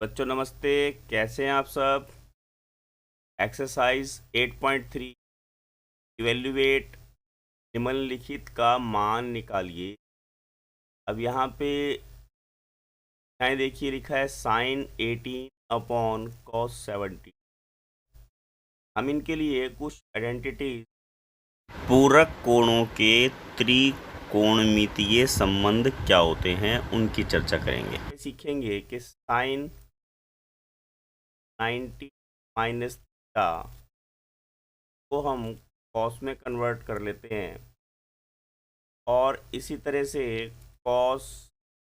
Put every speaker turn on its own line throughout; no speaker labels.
बच्चों नमस्ते। कैसे हैं आप सब। एक्सरसाइज 8.3 इवेल्युएट निम्नलिखित का मान निकालिए। अब यहाँ पे देखिए लिखा है साइन 18 अपॉन कॉस 70। हम इनके लिए कुछ आइडेंटिटी पूरक कोणों के त्रिकोणमितीय संबंध क्या होते हैं उनकी चर्चा करेंगे। सीखेंगे कि साइन 90 माइनस थीटा को हम कॉस में कन्वर्ट कर लेते हैं और इसी तरह से कॉस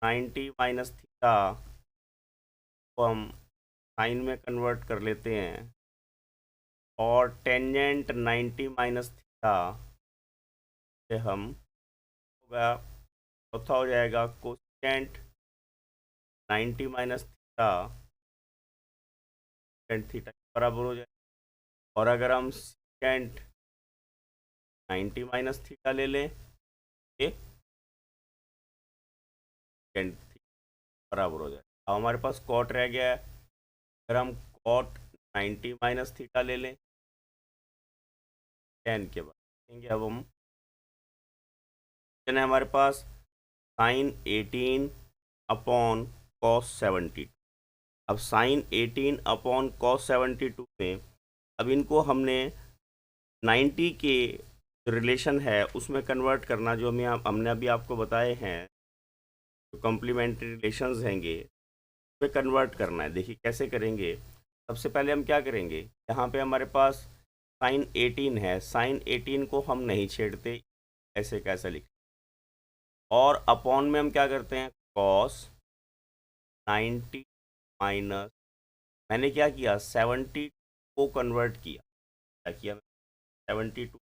90 माइनस थीटा को हम साइन में कन्वर्ट कर लेते हैं और टेंजेंट 90 माइनस थीटा से हम होगा चौथा हो जाएगा कोसेंट 90 माइनस थीटा थीटा के बराबर हो जाएगा। और अगर हम सेकेंट 90 माइनस थीटा ले लें ये सेकेंट बराबर हो जाएगा। अब हमारे पास कॉट रह गया है। अगर हम कॉट 90 माइनस थीटा ले लें 10 के बाद देखेंगे। अब हम है हमारे पास साइन 18 अपॉन कॉस 72। अब साइन 18 अपॉन कॉस 72 में अब इनको हमने 90 के रिलेशन है उसमें कन्वर्ट करना, जो हमने अभी आपको बताए हैं जो कॉम्प्लीमेंट्री रिलेशंस हैंगे उसमें कन्वर्ट करना है। देखिए कैसे करेंगे। सबसे पहले हम क्या करेंगे, यहाँ पे हमारे पास साइन 18 है, साइन 18 को हम नहीं छेड़ते, ऐसे कैसे लिख और अपॉन में हम क्या करते हैं कॉस 90 माइनस मैंने क्या किया 70 को कन्वर्ट किया। क्या किया 72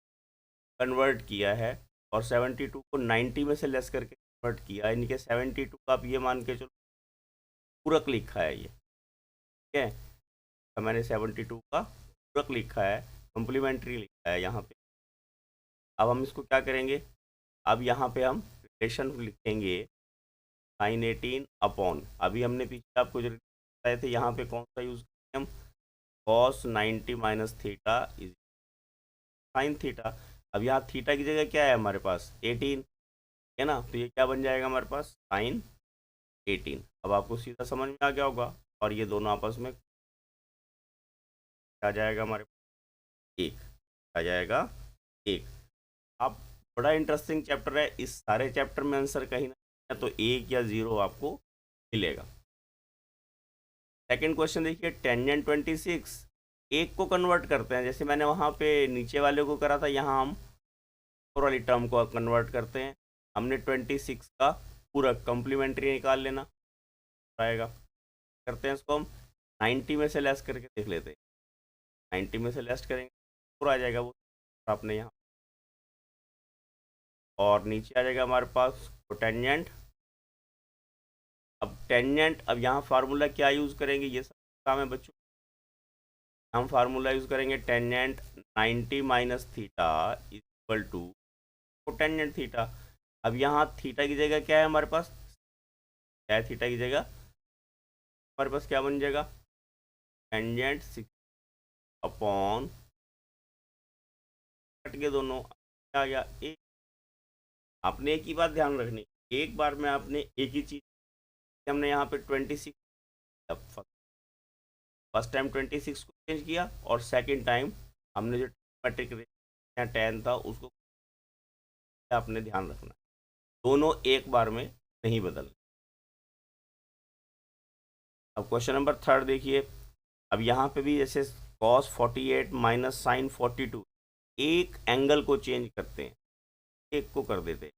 कन्वर्ट किया है और 72 को 90 में से लेस करके कन्वर्ट किया, यानी कि 72 का आप ये मान के चलो पूरक लिखा है ये। ठीक है, तो मैंने 72 का पूरक लिखा है, कॉम्प्लीमेंट्री लिखा है यहाँ पे। अब हम इसको क्या करेंगे, अब यहाँ पे हम रिलेशन लिखेंगे साइन 18 अपॉन, अभी हमने पीछे आपको जो बताए थे यहाँ पे कौन सा यूज़ करेंगे हम, cos 90 minus theta is sine theta. अब यहाँ थीटा की जगह क्या है हमारे पास 18 है ना, तो ये क्या बन जाएगा हमारे पास साइन 18। अब आपको सीधा समझ में आ गया होगा और ये दोनों आपस में आ जाएगा हमारे पास एक, आ जाएगा एक। अब बड़ा इंटरेस्टिंग चैप्टर है, इस सारे चैप्टर में आंसर कहीं ना तो एक या जीरो आपको मिलेगा। सेकंड क्वेश्चन देखिए, टेंजेंट 26 एक को कन्वर्ट करते हैं, जैसे मैंने वहाँ पे नीचे वाले को करा था, यहाँ हम ऊपर वाली टर्म को कन्वर्ट करते हैं। हमने 26 का पूरा कॉम्प्लीमेंट्री निकाल लेना आएगा। करते हैं इसको हम 90 में से लेस करके देख लेते हैं, 90 में से लेस करेंगे पूरा आ जाएगा वो आपने यहाँ, और नीचे आ जाएगा हमारे पास टेंजेंट। अब टेंजेंट, अब यहाँ फार्मूला क्या यूज़ करेंगे, ये सब काम है बच्चों। हम फार्मूला यूज़ करेंगे tangent 90 minus theta equal to tangent theta. अब यहाँ थीटा की जगह क्या है हमारे पास, क्या है थीटा की जगह हमारे पास क्या बन जाएगा टेंजेंट 6 अपॉन कट के दोनों क्या आ गया एक। आपने एक ही बात ध्यान रखनी, एक बार में आपने एक ही चीज़, हमने यहाँ पे 26 फर्स्ट टाइम 26 को चेंज किया और सेकंड टाइम हमने जो मैट्रिक 10 था उसको, आपने ध्यान रखना दोनों एक बार में नहीं बदल। अब क्वेश्चन नंबर थर्ड देखिए। अब यहाँ पे भी जैसे कॉस 48 माइनस साइन 42, एक एंगल को चेंज करते हैं, एक को कर देते हैं,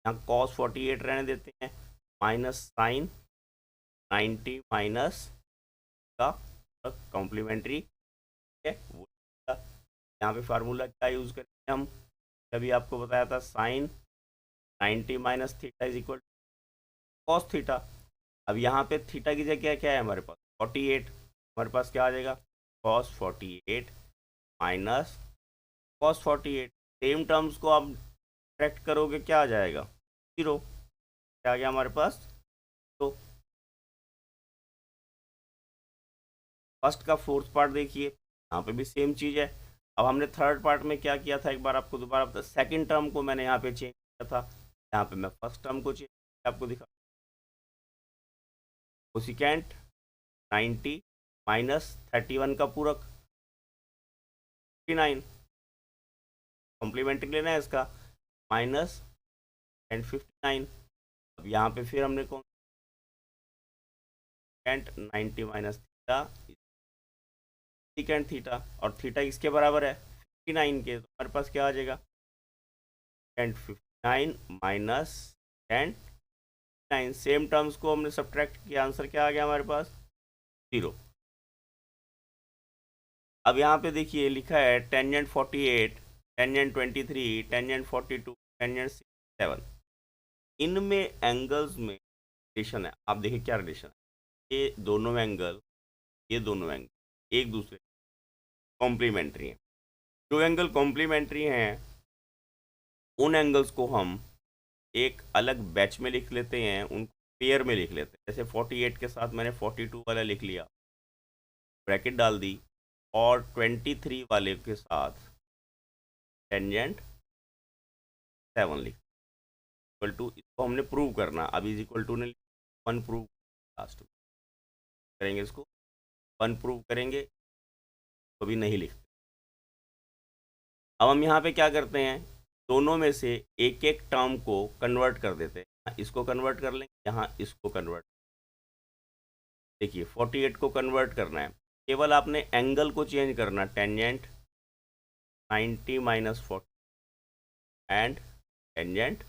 यहाँ कॉस 48 रहने देते हैं माइनस साइन 90 माइनस का कॉम्प्लीमेंट्री है वो। यहाँ पे फार्मूला क्या यूज़ करेंगे हम, अभी आपको बताया था sine 90 minus theta is equal cos theta. अब यहाँ पे थीटा की जगह क्या है हमारे पास 48, हमारे पास क्या आ जाएगा cos 48 minus cos 48। Same terms को आप करेक्ट करोगे क्या आ जाएगा जीरो, क्या आ गया हमारे पास। तो फर्स्ट का फोर्थ पार्ट देखिए, यहाँ पे भी सेम चीज़ है। अब हमने थर्ड पार्ट में क्या किया था, एक बार आपको दोबारा बता, सेकेंड टर्म को मैंने यहाँ पे चेंज किया था, यहाँ पे मैं फर्स्ट टर्म को चेंज आपको दिखा। कोसिकेंट 90 माइनस 31 का पूरक 59, कॉम्प्लीमेंट्री लेना है इसका, माइनस एंड 59। अब यहाँ पे फिर हमने कौन, 90 माइनस थीटा, सेकेंड थीटा, और थीटा किसके बराबर है 59 के, तो हमारे पास क्या आ जाएगा, and 59 minus and 9, same terms को हमने सब्ट्रैक्ट किया, आंसर क्या आ गया हमारे पास 0। अब यहाँ पे देखिए लिखा है टेंजेंट 48, टेंजेंट 23, टेंजेंट 42, टेंजेंट 67, इनमें एंगल्स में रिलेशन है। आप देखिए क्या रिलेशन है, ये दोनों एंगल, ये दोनों एंगल एक दूसरे कॉम्प्लीमेंट्री हैं। जो एंगल कॉम्प्लीमेंट्री हैं उन एंगल्स को हम एक अलग बैच में लिख लेते हैं, उनको पेयर में लिख लेते हैं। जैसे 48 के साथ मैंने 42 वाला लिख लिया, ब्रैकेट डाल दी, और 23 वाले के साथ टेंजेंट 7 लिख, इक्वल टू, इसको हमने प्रूव करना, अब इज इक्वल टू ने 1 प्रूव, लास्ट करेंगे इसको, 1 प्रूव करेंगे, तो भी नहीं लिखते। अब हम यहाँ पे क्या करते हैं, दोनों में से एक एक टर्म को कन्वर्ट कर देते हैं, इसको कन्वर्ट कर लेंगे, यहाँ इसको कन्वर्ट, देखिए 48 को कन्वर्ट करना है, केवल आपने एंगल को चेंज करना, tangent 90 minus 40 and tangent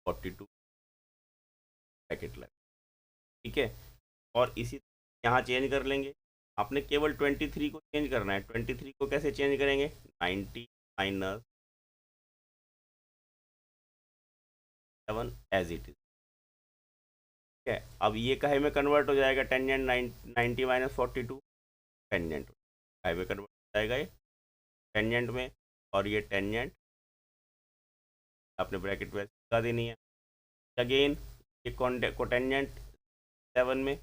42 bracket लगा, ठीक है। और इसी यहाँ चेंज कर लेंगे, आपने केवल 23 को चेंज करना है, 23 को कैसे चेंज करेंगे, 90 माइनस 7 एज इट इज, ठीक है। अब ये काहे में कन्वर्ट हो जाएगा, टेंजेंट 90 माइनस 42 टेंजेंट काहे में कन्वर्ट हो जाएगा, ये टेंजेंट में, और ये टेंजेंट आपने ब्रैकेट में लगा देनी है। अगेन ये कोटेंजेंट 7 में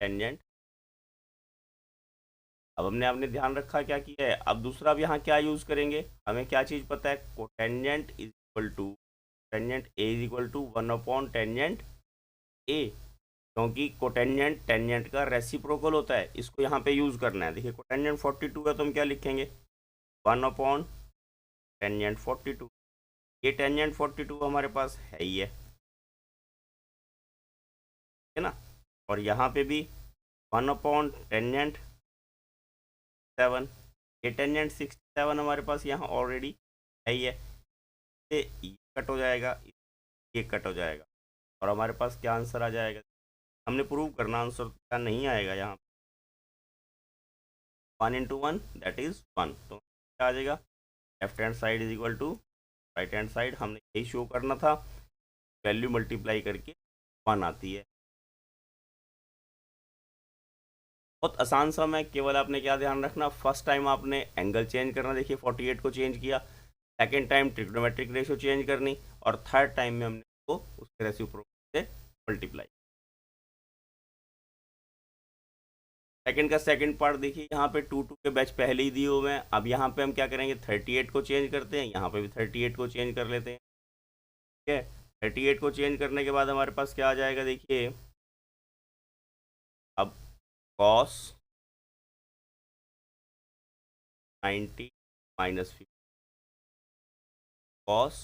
टेंजेंट, अब हमने आपने ध्यान रखा क्या किया है। अब दूसरा, अब यहाँ क्या यूज़ करेंगे, हमें क्या चीज़ पता है, cotangent is equal to, tangent A is equal to 1 upon tangent A, क्योंकि कोटेंजेंट टेंजेंट का रेसिप्रोकल होता है, इसको यहाँ पे यूज़ करना है। देखिए कोटेंजेंट 42 है तो हम क्या लिखेंगे, 1 अपॉन टेंजेंट 42, ये टेंजेंट 42 हमारे पास है ही है ना, और यहाँ पे भी 1 अपॉन टेंजेंट 7, ये टेंजेंट 67 हमारे पास यहाँ ऑलरेडी है ही है, ये कट हो जाएगा, ये कट हो जाएगा, और हमारे पास क्या आंसर आ जाएगा, हमने प्रूव करना, आंसर क्या नहीं आएगा यहाँ, 1 इंटू 1 दैट इज़ 1, तो क्या आ जाएगा, left hand side is equal to right hand side, हमने यही शो करना था, वैल्यू मल्टीप्लाई करके 1 आती है। बहुत आसान सा, मैं केवल आपने क्या ध्यान रखना, फर्स्ट टाइम आपने एंगल चेंज करना, देखिए 48 को चेंज किया, second time trigonometric ratio change करनी, और थर्ड टाइम में हमने उसको उसके रेसिप्रोकल से मल्टीप्लाई। सेकंड का सेकंड पार्ट देखिए, यहाँ पे 2 के बैच पहले ही दिए हुए हैं, अब यहाँ पे हम क्या करेंगे, 38 को चेंज करते हैं, यहाँ पे भी 38 को चेंज कर लेते हैं, ठीक है। 38 को चेंज करने के बाद हमारे पास क्या आ जाएगा, देखिए अब कॉस 90 माइनस 50, कॉस,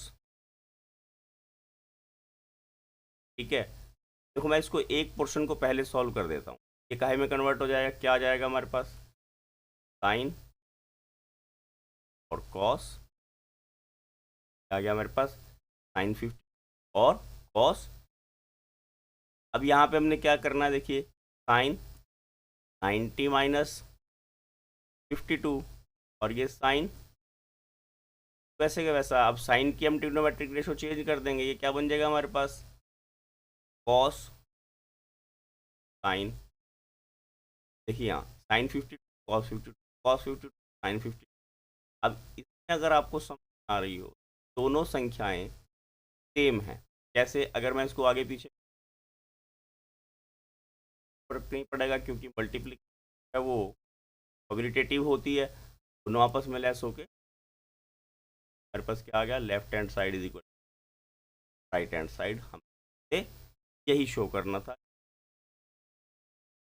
ठीक है। देखो मैं इसको एक पोर्शन को पहले सॉल्व कर देता हूँ, ये काहे में कन्वर्ट हो जाएगा, क्या आ जाएगा हमारे पास, साइन और कॉस, आ गया हमारे पास साइन 50 और कॉस। अब यहाँ पे हमने क्या करना है, देखिए साइन 90 माइनस 52, और ये साइन वैसे का वैसा, अब साइन की हम ट्रिग्नोमेट्रिक रेशो चेंज कर देंगे, ये क्या बन जाएगा हमारे पास, कॉस साइन, देखिए यहाँ साइन 52 कॉस 52 कॉस 52 साइन 50। अब इसमें अगर आपको समझ आ रही हो, दोनों संख्याएं सेम हैं, कैसे, अगर मैं इसको आगे पीछे, फर्क नहीं पड़ेगा क्योंकि मल्टीप्लिकेशन है वो क्वालिटेटिव होती है, दोनों आपस में लेस होके हमारे पास क्या आ गया, left hand side is equal right hand side. हमें यही शो करना था।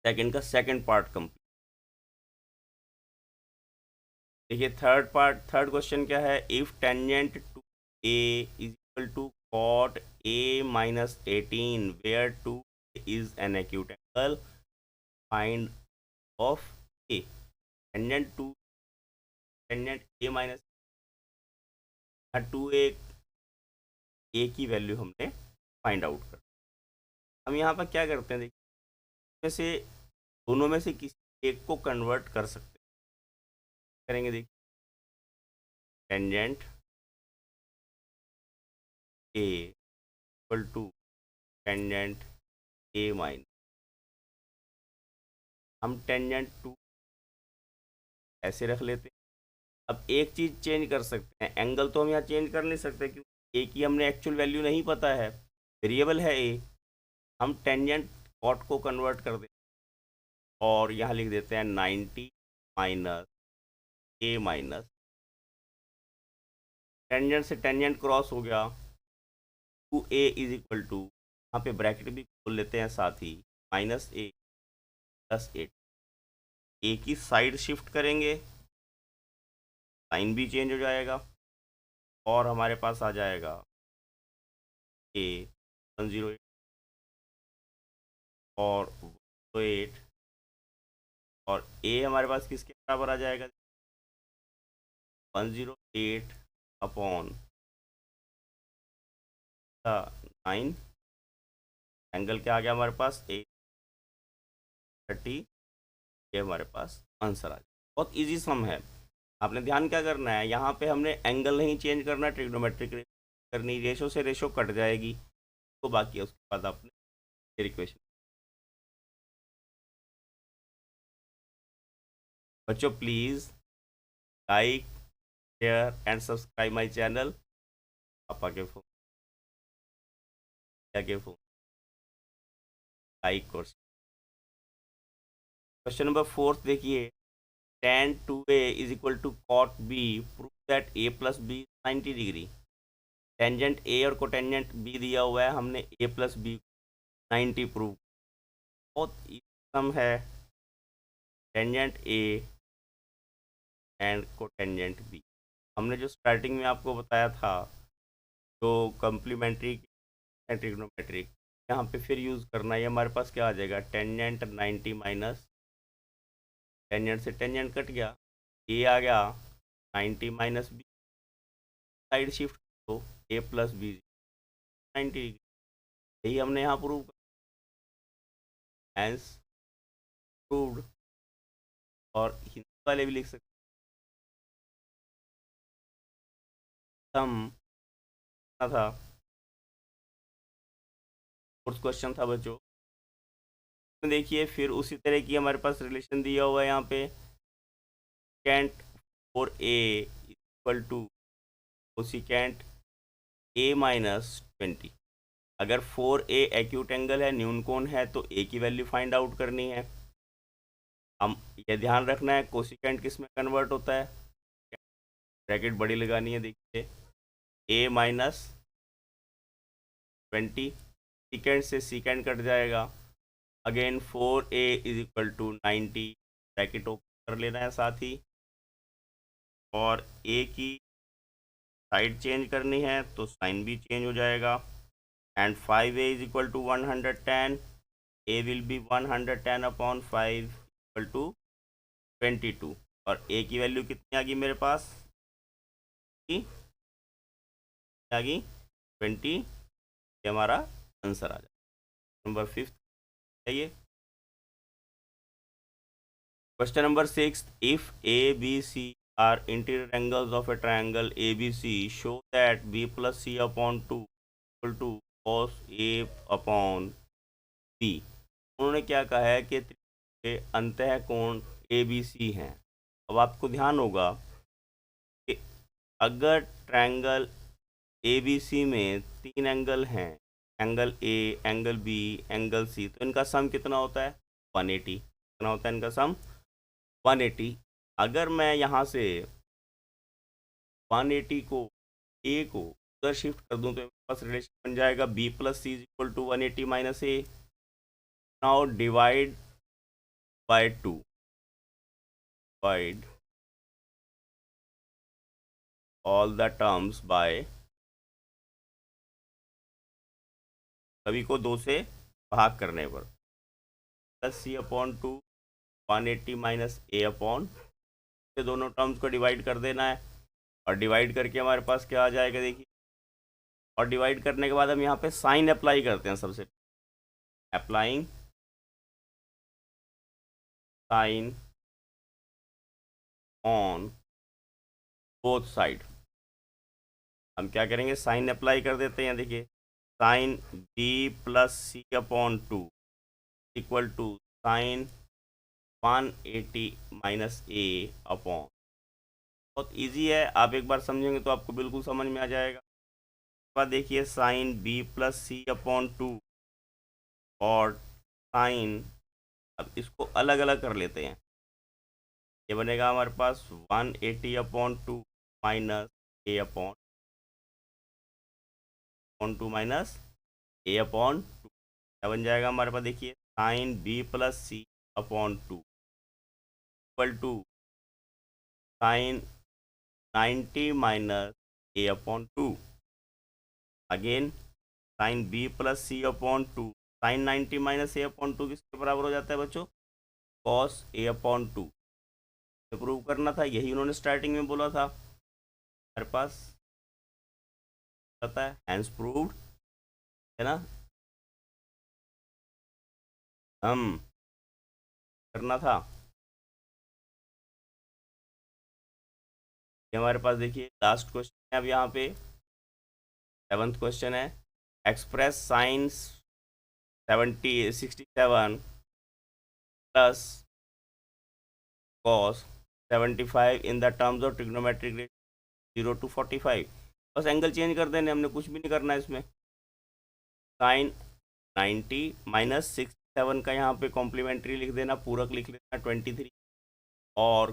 सेकंड का सेकंड पार्ट कंप्लीट। देखिए थर्ड क्वेश्चन क्या है, if tangent two A is equal to cot A minus 18 where two is an acute angle, find of A. Tangent A minus two A की value हमने find out कर। हम यहाँ पर क्या करते हैं, देखिए में से दोनों में से किसी एक को कन्वर्ट कर सकते हैं। करेंगे, देखिए tangent A equal to tangent A minus, हम टेंजेंट टू ऐसे रख लेते हैं। अब एक चीज़ चेंज कर सकते हैं, एंगल तो हम यहाँ चेंज कर नहीं सकते क्योंकि ए की हमने एक्चुअल वैल्यू नहीं पता है, वेरिएबल है ए। हम टेंजेंट कॉट को कन्वर्ट कर देते हैं और यहाँ लिख देते हैं 90 माइनस ए माइनस, टेंजेंट से टेंजेंट क्रॉस हो गया, two A is equal to, यहाँ पे ब्रैकेट भी खोल लेते हैं साथ ही, माइनस ए प्लस 8। ए की साइड शिफ्ट करेंगे, साइन भी चेंज हो जाएगा और हमारे पास आ जाएगा ए 108 और 108, और ए हमारे पास किसके बराबर आ जाएगा, 108 अपॉन 9। एंगल क्या आ गया हमारे पास, 830। ये हमारे पास आंसर आ गया। बहुत इजी सम है। आपने ध्यान क्या करना है, यहाँ पे हमने एंगल नहीं चेंज करना, ट्रिग्नोमेट्रिक करनी, रेशो से रेशो कट जाएगी तो बाकी है, उसके बाद आपने इक्वेशन। बच्चों please like share and subscribe my channel. पापा के फोन, क्या के phone, like course. Question number 4 देखिए, tan 2a is equal to cot b, prove that a plus B 90 degree. Tangent A और कोटेंजेंट बी दिया हुआ है, हमने a प्लस बी 90 प्रूव। बहुत सम है, tangent A and cotangent B. हमने जो स्टार्टिंग में आपको बताया था, जो कम्प्लीमेंट्री ट्रिग्नोमेट्रिक, यहाँ पे फिर यूज़ करना है। हमारे पास क्या आ जाएगा, टेंजेंट 90 माइनस, टेंजेंट से टेंजेंट कट गया, ए आ गया 90 माइनस बी, साइड शिफ्ट तो ए प्लस बी 90 डिग्री। यही हमने यहाँ प्रूव कर, हैंस प्रूव्ड। और हिंदी वाले भी लिख सकते हम था। फोर्थ क्वेश्चन था बच्चों, देखिए फिर उसी तरह की हमारे पास रिलेशन दिया हुआ है यहाँ पे, कैंट four A equal to cosecant A minus 20। अगर 4a एक्यूट एंगल है, न्यून कोण है, तो a की वैल्यू फाइंड आउट करनी है। हम ये ध्यान रखना है कोसिकेंट किस में कन्वर्ट होता है, ब्रैकेट बड़ी लगानी है। देखिए a माइनस 20, सीकेंड से सीकेंड कट जाएगा, again 4a is equal to 90, bracket open कर लेना है साथ ही, और a की साइड चेंज करनी है तो साइन भी चेंज हो जाएगा, and 5a is equal to 110, a will be 110 upon 5 equal to 22, और a की वैल्यू कितनी आ गई मेरे पास, आ गई 20। ये हमारा आंसर आ जाएगा। नंबर 5 है ये। Question number 6, if A B C are interior angles of a triangle ABC, show that b plus c upon 2 equal to cos a upon b। उन्होंने क्या कहा है कि अंतः कोण ABC हैं। अब आपको ध्यान होगा कि अगर ट्रायंगल ABC में 3 एंगल हैं, angle A, angle B, angle C, तो इनका सम कितना होता है, 180। कितना होता है इनका सम, 180। अगर मैं यहाँ से 180 को ए को उधर शिफ्ट कर दूं तो मेरे पास रिलेशन बन जाएगा B plus C is equal to 180 minus A. Now divide by 2, divide all the terms by, सभी को 2 से भाग करने पर, plus C upon 2 180 minus A upon, ये दोनों टर्म्स को डिवाइड कर देना है. और डिवाइड करके हमारे पास क्या आ जाएगा देखिए. और डिवाइड करने के बाद हम यहाँ पे साइन अप्लाई करते हैं. सबसे applying sine on both side. हम क्या करेंगे, साइन अप्लाई कर देते हैं. देखिए sine B plus C upon 2 equal to sine 180 minus A upon. बहुत इजी है, आप एक बार समझेंगे तो आपको बिल्कुल समझ में आ जाएगा. बाद देखिए sine B plus C upon 2 और साइन, अब इसको अलग अलग कर लेते हैं. ये बनेगा हमारे पास 180 upon 2 minus A upon 2 minus A upon 2. क्या बन जाएगा हमारे पास, देखिए sine B plus C upon 2 equal to sine 90 minus A upon 2. Again sine B plus C upon 2, sine 90 minus A upon 2 किसके बराबर हो जाता है बच्चों, कॉस ए अपॉन 2. प्रूव करना था, यही उन्होंने स्टार्टिंग में बोला था. हमारे पास पता है हैंस प्रूव्ड, है ना. हम करना था. ये हमारे पास देखिए लास्ट क्वेश्चन है अब यहाँ पे, 7th क्वेश्चन है. Express science 67 plus cos 75 in the terms of trigonometric ratio 0 to 45. बस एंगल चेंज कर देने, हमने कुछ भी नहीं करना है इसमें. साइन 90 माइनस 67 का यहाँ पे कॉम्प्लीमेंट्री लिख देना, पूरक लिख लेना 23, और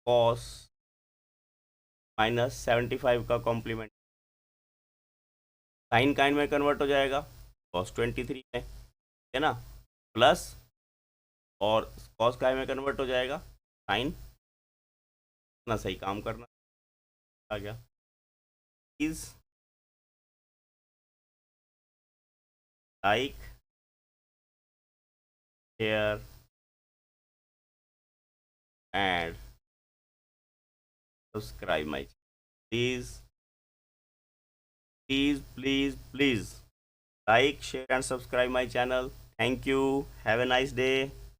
कॉस माइनस 75 का कॉम्प्लीमेंट, साइन काइन में कन्वर्ट हो जाएगा कॉस 23 में, है ना, प्लस, और कॉस काइन में कन्वर्ट हो जाएगा साइन. ना सही काम करना आ गया. Please like, share and subscribe my. Please please please please like, share and subscribe my channel. Thank you. Have a nice day.